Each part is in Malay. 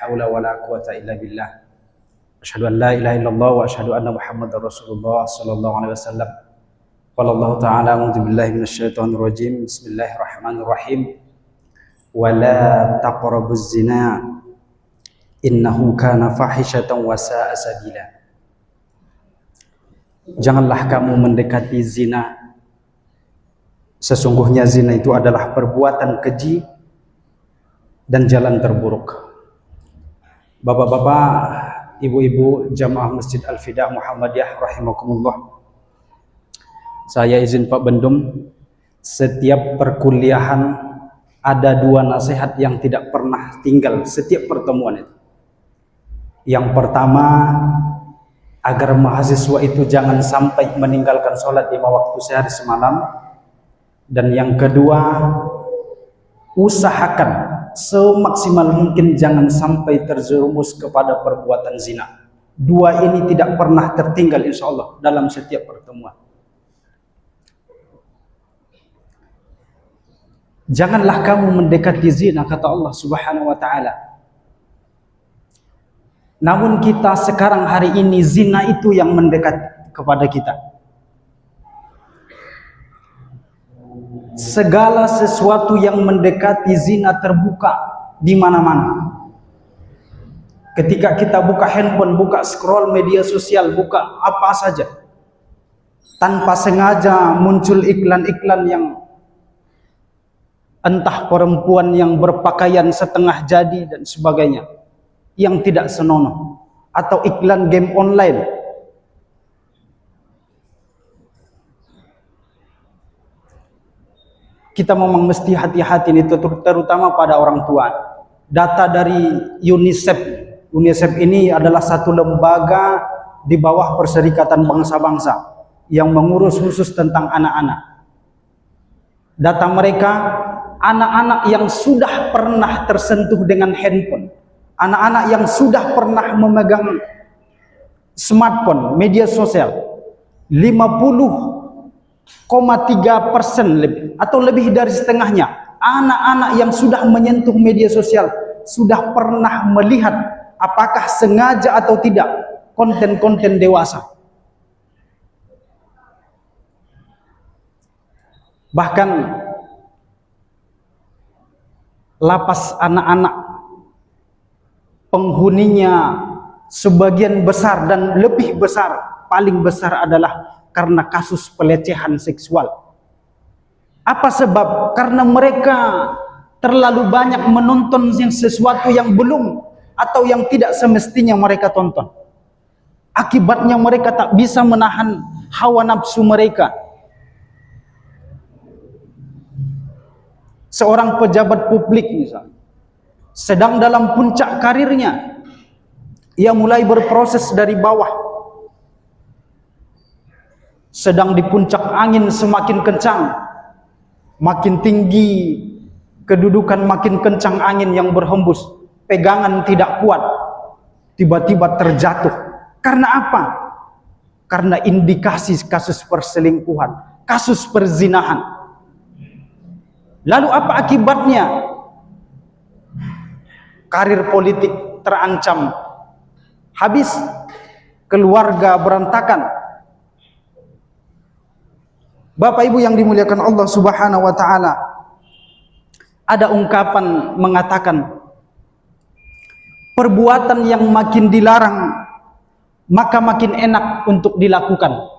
haula wala quwata illa billah. Asyhadu an la ilaha illallah wa asyhadu anna Muhammadar Rasulullah sallallahu alaihi wasallam. Qala Allah ta'ala a'udzu billahi minasyaitonir rajim. Bismillahirrahmanirrahim. Wa la taqrabuz zina innahu kana fahishatan wa sa'a sabila. Janganlah kamu mendekati zina. Sesungguhnya zina itu adalah perbuatan keji dan jalan terburuk. Bapak-bapak, ibu-ibu jamaah Masjid Al-Fida Muhammadiyah rahimakumullah. Saya izin Pak Bendum, setiap perkuliahan ada dua nasihat yang tidak pernah tinggal setiap pertemuan itu. Yang pertama, agar mahasiswa itu jangan sampai meninggalkan sholat 5 waktu sehari semalam. Dan yang kedua, usahakan semaksimal mungkin jangan sampai terjerumus kepada perbuatan zina. Dua ini tidak pernah tertinggal insya Allah dalam setiap pertemuan. Janganlah kamu mendekati zina, kata Allah Subhanahu wa ta'ala. Namun kita sekarang hari ini zina itu yang mendekat kepada kita. Segala sesuatu yang mendekati zina terbuka di mana-mana. Ketika kita buka handphone, buka scroll media sosial, buka apa saja, tanpa sengaja muncul iklan-iklan yang entah perempuan yang berpakaian setengah jadi dan sebagainya, yang tidak senonoh, atau iklan game online. Kita memang mesti hati-hati ini, terutama pada orang tua. Data dari UNICEF ini adalah satu lembaga di bawah Perserikatan Bangsa-Bangsa yang mengurus khusus tentang anak-anak. Data mereka, anak-anak yang sudah pernah tersentuh dengan handphone, anak-anak yang sudah pernah memegang smartphone, media sosial, 50,3% lebih atau lebih dari setengahnya anak-anak yang sudah menyentuh media sosial sudah pernah melihat, apakah sengaja atau tidak, konten-konten dewasa. Bahkan lapas anak-anak, penghuninya sebagian besar dan lebih besar, paling besar adalah karena kasus pelecehan seksual. Apa sebab? Karena mereka terlalu banyak menonton sesuatu yang belum atau yang tidak semestinya mereka tonton. Akibatnya mereka tak bisa menahan hawa nafsu mereka. Seorang pejabat publik misalnya, sedang dalam puncak karirnya, ia mulai berproses dari bawah. Sedang di puncak angin semakin kencang, makin tinggi kedudukan, makin kencang angin yang berhembus, pegangan tidak kuat, tiba-tiba terjatuh. Karena apa? Karena indikasi kasus perselingkuhan, kasus perzinahan. Lalu apa akibatnya? Karir politik terancam, habis, keluarga berantakan. Bapak Ibu yang dimuliakan Allah Subhanahu wa ta'ala, ada ungkapan mengatakan, perbuatan yang makin dilarang maka makin enak untuk dilakukan.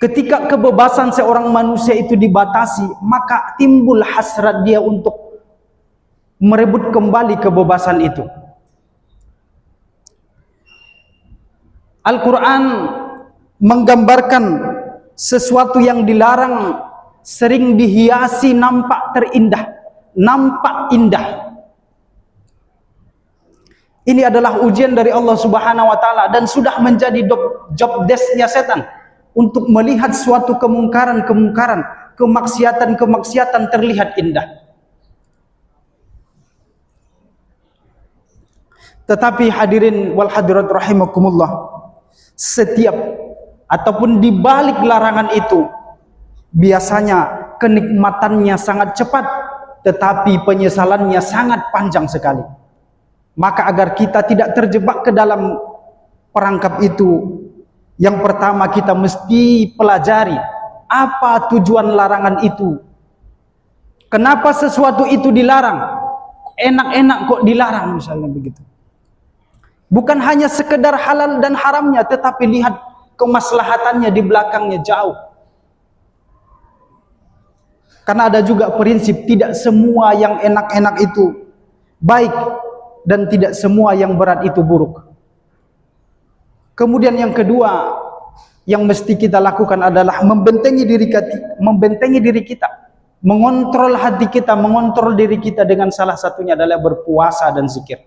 Ketika kebebasan seorang manusia itu dibatasi, maka timbul hasrat dia untuk merebut kembali kebebasan itu. Al-Quran menggambarkan sesuatu yang dilarang sering dihiasi nampak terindah, nampak indah. Ini adalah ujian dari Allah Subhanahu wa ta'ala dan sudah menjadi job desk-nya setan untuk melihat suatu kemungkaran-kemungkaran, kemaksiatan-kemaksiatan terlihat indah. Tetapi hadirin wal hadirat rahimakumullah, setiap ataupun di balik larangan itu biasanya kenikmatannya sangat cepat tetapi penyesalannya sangat panjang sekali. Maka agar kita tidak terjebak ke dalam perangkap itu, yang pertama kita mesti pelajari apa tujuan larangan itu. Kenapa sesuatu itu dilarang? Enak-enak kok dilarang misalnya begitu. Bukan hanya sekedar halal dan haramnya, tetapi lihat kemaslahatannya di belakangnya jauh. Karena ada juga prinsip tidak semua yang enak-enak itu baik dan tidak semua yang berat itu buruk. Kemudian yang kedua yang mesti kita lakukan adalah membentengi diri kita, mengontrol hati kita, mengontrol diri kita, dengan salah satunya adalah berpuasa dan zikir.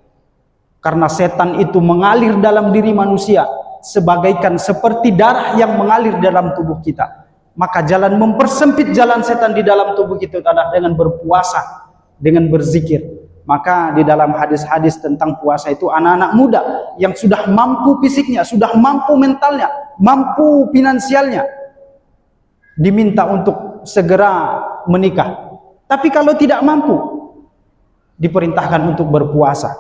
Karena setan itu mengalir dalam diri manusia sebagaikan seperti darah yang mengalir dalam tubuh kita. Maka jalan mempersempit jalan setan di dalam tubuh kita adalah dengan berpuasa, dengan berzikir. Maka di dalam hadis-hadis tentang puasa itu anak-anak muda yang sudah mampu fisiknya, sudah mampu mentalnya, mampu finansialnya, diminta untuk segera menikah. Tapi kalau tidak mampu, diperintahkan untuk berpuasa.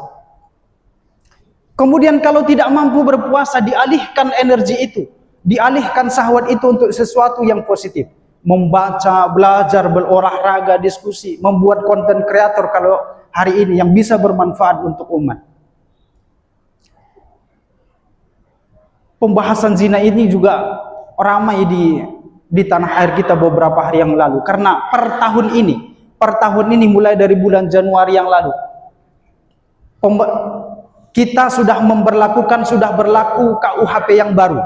Kemudian kalau tidak mampu berpuasa, dialihkan energi itu, dialihkan syahwat itu untuk sesuatu yang positif. Membaca, belajar, berolahraga, diskusi, membuat konten kreator kalau hari ini yang bisa bermanfaat untuk umat. Pembahasan zina ini juga ramai di tanah air kita beberapa hari yang lalu. Karena per tahun ini mulai dari bulan Januari yang lalu, kita sudah berlaku KUHP yang baru,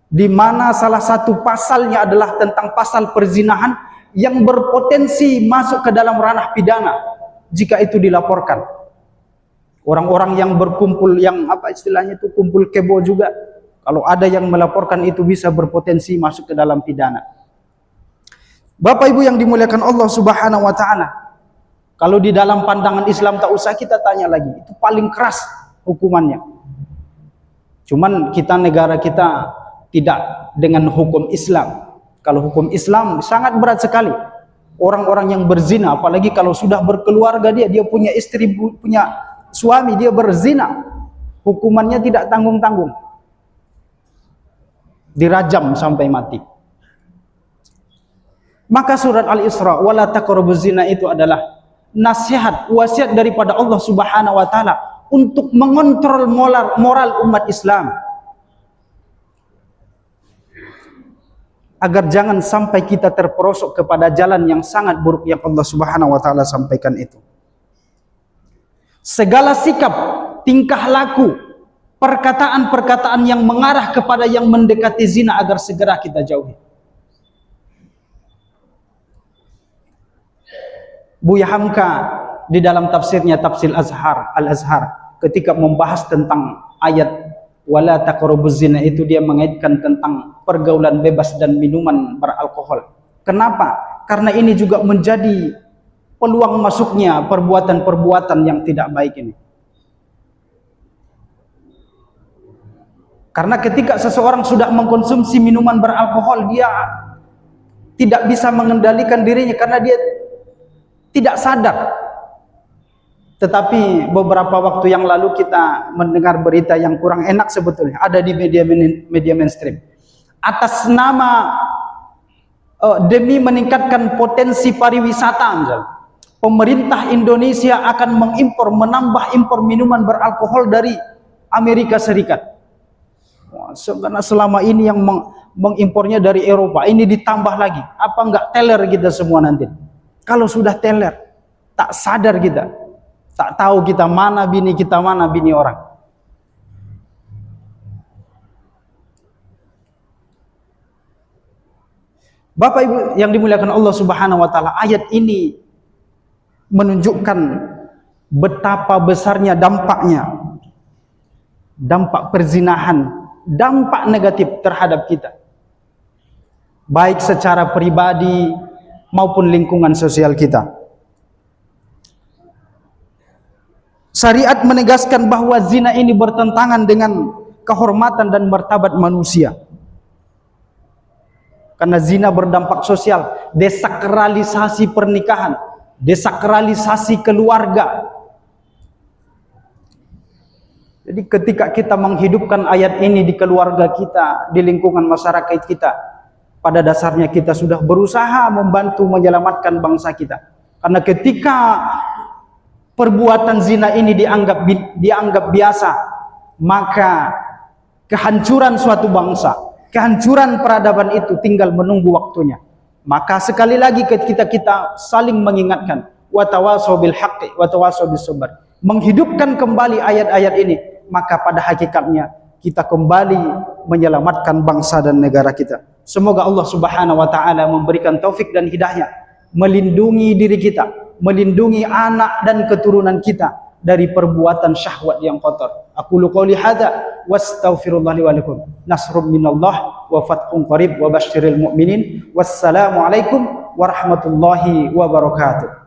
di mana salah satu pasalnya adalah tentang pasal perzinahan yang berpotensi masuk ke dalam ranah pidana jika itu dilaporkan. Orang-orang yang berkumpul, yang apa istilahnya itu, kumpul kebo juga, kalau ada yang melaporkan itu bisa berpotensi masuk ke dalam pidana. Bapak Ibu yang dimuliakan Allah Subhanahu wa taala, kalau di dalam pandangan Islam tak usah kita tanya lagi, itu paling keras hukumannya. Cuman negara kita tidak dengan hukum Islam. Kalau hukum Islam sangat berat sekali. Orang-orang yang berzina, apalagi kalau sudah berkeluarga, dia punya istri, punya suami, dia berzina, hukumannya tidak tanggung-tanggung, dirajam sampai mati. Maka surat Al-Isra, wala taqrabuz zina, itu adalah nasihat, wasiat daripada Allah Subhanahu wa taala untuk mengontrol moral umat Islam, agar jangan sampai kita terperosok kepada jalan yang sangat buruk yang Allah Subhanahu wa taala sampaikan itu. Segala sikap, tingkah laku, perkataan-perkataan yang mengarah kepada yang mendekati zina agar segera kita jauhi. Buya Hamka di dalam tafsirnya, tafsir Al-Azhar, ketika membahas tentang ayat wala taqrabuz zina itu, dia mengaitkan tentang pergaulan bebas dan minuman beralkohol. Kenapa? Karena ini juga menjadi peluang masuknya perbuatan-perbuatan yang tidak baik ini. Karena ketika seseorang sudah mengkonsumsi minuman beralkohol, dia tidak bisa mengendalikan dirinya karena dia tidak sadar. Tetapi beberapa waktu yang lalu kita mendengar berita yang kurang enak sebetulnya, ada di media mainstream. Atas nama demi meningkatkan potensi pariwisata, misalnya, pemerintah Indonesia akan menambah impor minuman beralkohol dari Amerika Serikat. Karena selama ini yang mengimpornya dari Eropa, ini ditambah lagi. Apa enggak teler kita semua nanti? Kalau sudah teler, tak sadar kita. Tak tahu kita mana bini orang. Bapak Ibu yang dimuliakan Allah Subhanahu wa taala, ayat ini menunjukkan betapa besarnya dampaknya, dampak perzinahan, dampak negatif terhadap kita, baik secara pribadi maupun lingkungan sosial kita. Syariat menegaskan bahwa zina ini bertentangan dengan kehormatan dan martabat manusia. Karena zina berdampak sosial, desakralisasi pernikahan, desakralisasi keluarga. Jadi ketika kita menghidupkan ayat ini di keluarga kita, di lingkungan masyarakat kita, pada dasarnya kita sudah berusaha membantu menyelamatkan bangsa kita. Karena ketika perbuatan zina ini dianggap biasa, maka kehancuran suatu bangsa, kehancuran peradaban itu tinggal menunggu waktunya. Maka sekali lagi kita saling mengingatkan, wa tawasau bil haqqi wa tawasau bis sabr. Menghidupkan kembali ayat-ayat ini, maka pada hakikatnya kita kembali menyelamatkan bangsa dan negara kita. Semoga Allah Subhanahu wa taala memberikan taufik dan hidayah, melindungi diri kita, melindungi anak dan keturunan kita dari perbuatan syahwat yang kotor. Aqulu qouli hadza wastaghfirullah li wa lakum. Nasrun minallah wa fathun qarib wa basyiril mu'minin. Wassalamu alaikum warahmatullahi wabarakatuh.